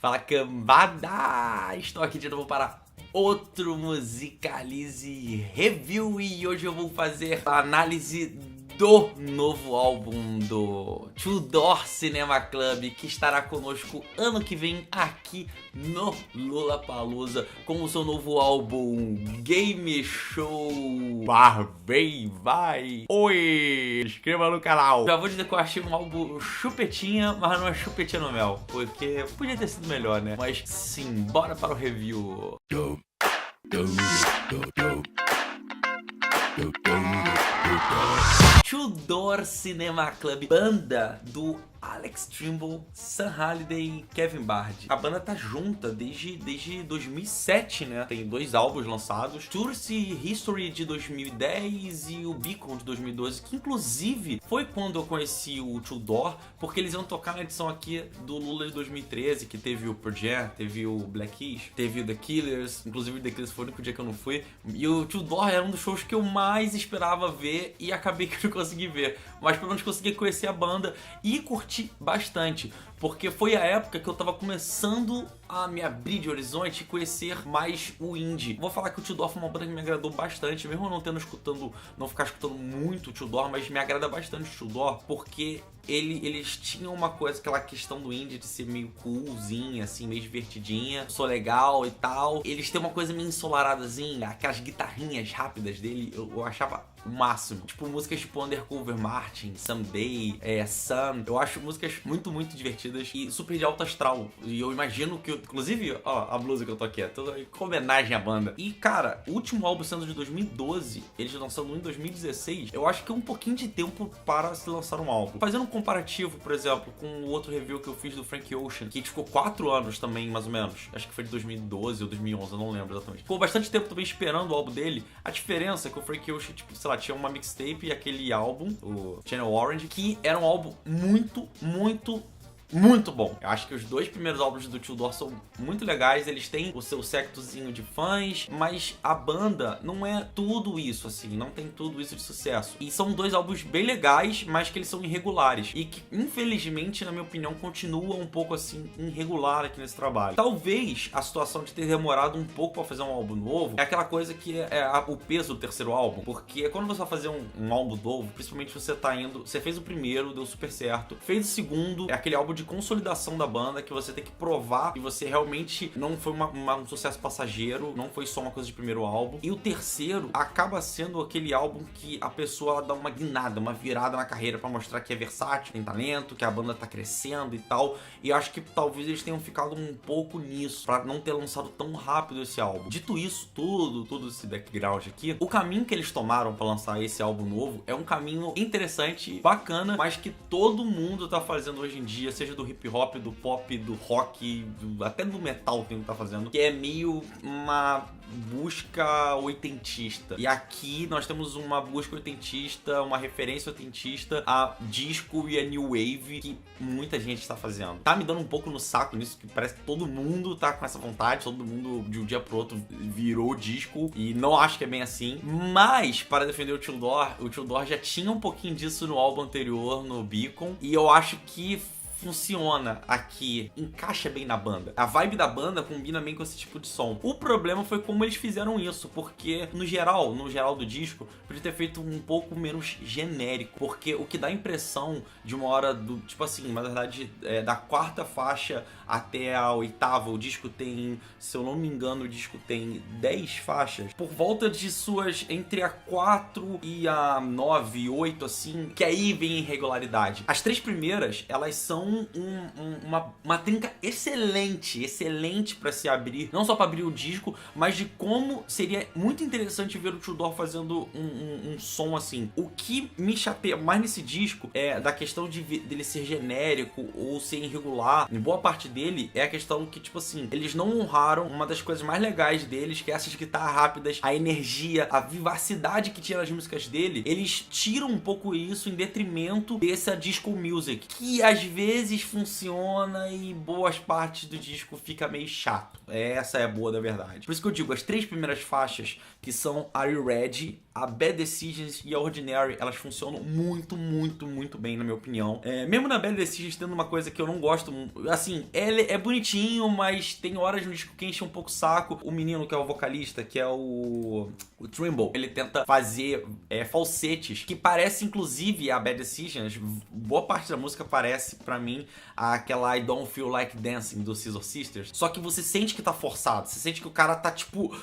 Fala, cambada! Estou aqui de novo para outro Musicalize Review e hoje eu vou fazer a análise do novo álbum do Tudor Cinema Club, que estará conosco ano que vem aqui no Lollapalooza com o seu novo álbum Game Show Barbie Vai. Oi! Inscreva no canal. Já vou dizer que eu achei um álbum chupetinha, mas não é chupetinha no mel, porque podia ter sido melhor, né? Mas sim, bora para o review. Tudor Cinema Club, banda do Alex Trimble, Sam Halliday e Kevin Bard. A banda tá junta desde 2007, né? Tem 2 álbuns lançados, Tourist History de 2010 e o Beacon de 2012, que inclusive foi quando eu conheci o Tudor, porque eles iam tocar na edição aqui do Lula de 2013, que teve o Pearl Jam, teve o Black Keys, teve o The Killers, inclusive o The Killers foi o único dia que eu não fui, e o Tudor era um dos shows que eu mais esperava ver e acabei que não consegui ver, mas pelo menos consegui conhecer a banda e curtir bastante, porque foi a época que eu tava começando a me abrir de horizonte e conhecer mais o indie. Vou falar que o Tudor foi uma banda que me agradou bastante, mesmo não não ficar escutando muito o Tudor, mas me agrada bastante o Tudor, porque eles tinham uma coisa, aquela questão do indie de ser meio coolzinha, assim, meio divertidinha, sou legal e tal. Eles têm uma coisa meio ensolaradazinha, aquelas guitarrinhas rápidas dele, eu achava o máximo. Tipo, músicas tipo Undercover Martin, Someday, Sun. Eu acho músicas muito divertidas e super de alto astral. E eu imagino que, inclusive, ó, a blusa que eu tô aqui, é toda com homenagem à banda. E, cara, o último álbum sendo de 2012, eles lançando em 2016, eu acho que é um pouquinho de tempo para se lançar um álbum. Fazendo um comparativo, por exemplo, com o outro review que eu fiz do Frank Ocean, que ficou 4 anos também, mais ou menos. Acho que foi de 2012 ou 2011, eu não lembro exatamente. Ficou bastante tempo também esperando o álbum dele. A diferença é que o Frank Ocean, tipo, sei lá, tinha uma mixtape e aquele álbum, o Channel Orange, que era um álbum muito bom. Eu acho que os 2 primeiros álbuns do Tudor são muito legais, eles têm o seu sectozinho de fãs, mas a banda não é tudo isso, assim, não tem tudo isso de sucesso. E são 2 álbuns bem legais, mas que eles são irregulares e que, infelizmente, na minha opinião, continua um pouco, assim, irregular aqui nesse trabalho. Talvez a situação de ter demorado um pouco pra fazer um álbum novo é aquela coisa que é o peso do terceiro álbum, porque quando você vai fazer um álbum novo, principalmente você fez o primeiro, deu super certo, fez o segundo, é aquele álbum de consolidação da banda, que você tem que provar que você realmente não foi um sucesso passageiro, não foi só uma coisa de primeiro álbum. E o terceiro acaba sendo aquele álbum que a pessoa dá uma guinada, uma virada na carreira pra mostrar que é versátil, tem talento, que a banda tá crescendo e tal. E eu acho que talvez eles tenham ficado um pouco nisso, pra não ter lançado tão rápido esse álbum. Dito isso, todo esse background aqui, o caminho que eles tomaram pra lançar esse álbum novo é um caminho interessante, bacana, mas que todo mundo tá fazendo hoje em dia, seja do hip hop, do pop, do rock, até do metal tem que tá fazendo, que é meio uma busca oitentista. E aqui nós temos uma busca oitentista, uma referência oitentista a disco e a new wave, que muita gente está fazendo. Tá me dando um pouco no saco nisso, que parece que todo mundo tá com essa vontade, todo mundo de um dia pro outro virou disco, e não acho que é bem assim. Mas, para defender o Tudor já tinha um pouquinho disso no álbum anterior, no Beacon, e eu acho que funciona aqui, encaixa bem na banda. A vibe da banda combina bem com esse tipo de som. O problema foi como eles fizeram isso, porque no geral do disco, podia ter feito um pouco menos genérico, porque o que dá a impressão de uma hora do, tipo assim, na verdade, da 4ª faixa até a 8ª, o disco tem, se eu não me engano, o disco tem 10 faixas, por volta de suas, entre a 4 e a 9, 8, assim, que aí vem a irregularidade. As 3 primeiras, elas são uma trinca excelente pra se abrir, não só pra abrir o disco, mas de como seria muito interessante ver o Tudor fazendo um som assim. O que me chateia mais nesse disco é da questão dele ser genérico ou ser irregular. Em boa parte dele é a questão que, tipo assim, eles não honraram uma das coisas mais legais deles, que é essas guitarras rápidas, a energia, a vivacidade que tinha nas músicas dele. Eles tiram um pouco isso em detrimento dessa disco music, que às vezes funciona e boas partes do disco fica meio chato. Essa é a boa da verdade. Por isso que eu digo, as 3 primeiras faixas, que são Are You Ready, a Bad Decisions e a Ordinary, elas funcionam muito, muito, muito bem, na minha opinião. Mesmo na Bad Decisions tendo uma coisa que eu não gosto, assim, ele é bonitinho, mas tem horas no disco que enche um pouco o saco. O menino que é o vocalista, que é o Trimble, ele tenta fazer falsetes, que parece inclusive a Bad Decisions. Boa parte da música parece, pra mim, aquela I Don't Feel Like Dancing do Scissor Sisters. Só que você sente que tá forçado, você sente que o cara tá tipo,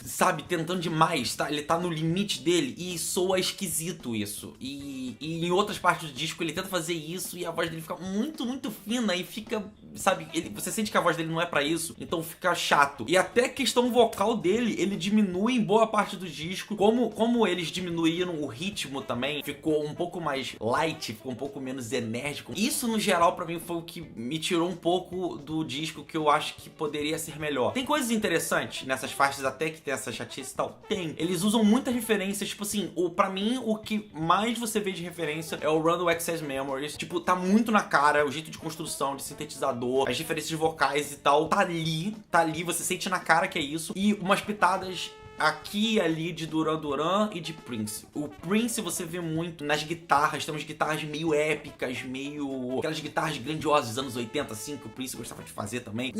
sabe, tentando demais, tá? Ele tá no limite dele e soa esquisito isso. E em outras partes do disco ele tenta fazer isso e a voz dele fica muito, muito fina e fica, sabe, você sente que a voz dele não é pra isso, então fica chato. E até a questão vocal dele, ele diminui em boa parte do disco. Como eles diminuíram o ritmo também, ficou um pouco mais light, ficou um pouco menos enérgico. Isso, no geral, pra mim foi o que me tirou um pouco do disco, que eu acho que poderia ser melhor. Tem coisas interessantes nessas faixas, até que tem essa chatice e tal. Tem. Eles usam muitas referências, tipo assim, pra mim, o que mais você vê de referência é o Run the Excess Memories. Tipo, tá muito na cara, o jeito de construção, de sintetizador, as referências vocais e tal. Tá ali, você sente na cara que é isso. E umas pitadas aqui e ali de Duran Duran e de Prince. O Prince você vê muito nas guitarras, tem umas guitarras meio épicas, meio... aquelas guitarras grandiosas dos anos 80, assim, que o Prince gostava de fazer também.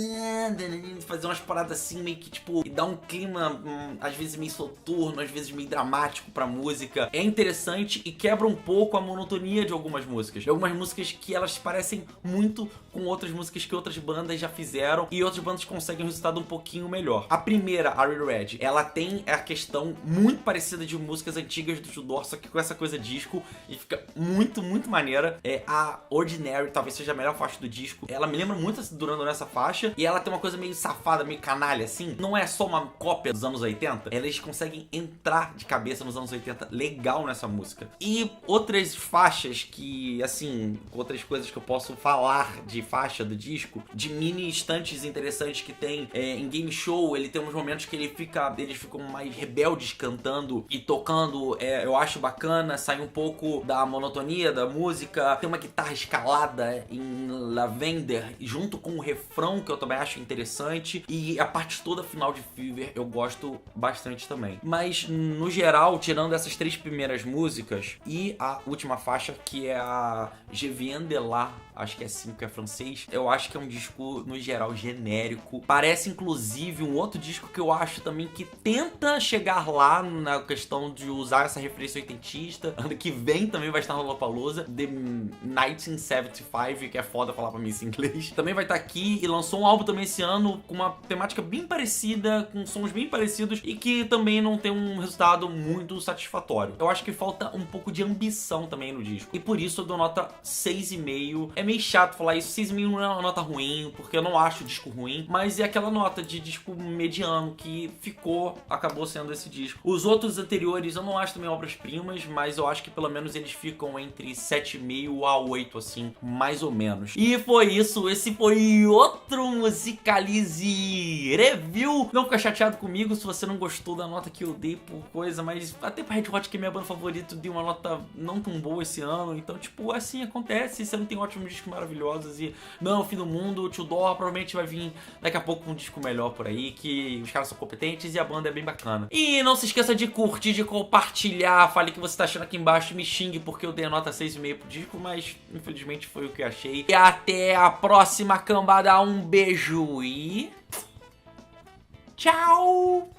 Fazer umas paradas assim, meio que, tipo, dá um clima, às vezes meio soturno, às vezes meio dramático pra música. É interessante e quebra um pouco a monotonia de algumas músicas. De algumas músicas que elas parecem muito com outras músicas que outras bandas já fizeram e outras bandas conseguem um resultado um pouquinho melhor. A primeira, a Reread, ela tem a questão muito parecida de músicas antigas do Tudor, só que com essa coisa disco, e fica muito, muito maneira. A Ordinary talvez seja a melhor faixa do disco. Ela me lembra muito Durando nessa faixa, e ela tem uma coisa meio safada, meio canalha, assim. Não é só uma cópia dos anos 80, eles conseguem entrar de cabeça nos anos 80 legal nessa música. E outras faixas que, assim, outras coisas que eu posso falar de faixa do disco, de mini instantes interessantes que tem em Game Show. Ele tem uns momentos que eles ficam mais rebeldes cantando e tocando, eu acho bacana, sai um pouco da monotonia da música. Tem uma guitarra escalada em Lavender junto com o refrão, que eu também acho interessante, e a parte toda final de Fever eu gosto bastante também. Mas no geral, tirando essas três primeiras músicas e a última faixa, que é a Je viens de là, acho que é assim, que é francês, eu acho que é um disco no geral genérico. Parece inclusive um outro disco que eu acho também que tenta chegar lá na questão de usar essa referência oitentista. Ano que vem também vai estar no Lollapalooza, The 1975, que é foda falar pra mim isso em inglês. Também vai estar aqui e lançou um álbum também esse ano com uma temática bem parecida, com sons bem parecidos e que também não tem um resultado muito satisfatório. Eu acho que falta um pouco de ambição também no disco. E por isso eu dou nota 6,5. É meio chato falar isso, 6,5 não é uma nota ruim, porque eu não acho o disco ruim, mas é aquela nota de disco mediano que acabou sendo esse disco. Os outros anteriores eu não acho também obras-primas, mas eu acho que pelo menos eles ficam entre 7,5 a 8, assim, mais ou menos. E foi isso, esse foi outro Musicalize Review. Não fica chateado comigo se você não gostou da nota que eu dei por coisa, mas até pra Red Hot, que é minha banda favorita, eu dei uma nota não tão boa esse ano, então tipo, assim acontece, você não tem ótimos discos maravilhosos e não é o fim do mundo. O Tudor provavelmente vai vir daqui a pouco com um disco melhor por aí, que os caras são competentes e a banda é bem bacana. E não se esqueça de curtir, de compartilhar, fale o que você tá achando aqui embaixo, me xingue porque eu dei a nota 6,5 pro disco, mas infelizmente foi o que eu achei. E até a próxima, cambada, um beijo e... tchau!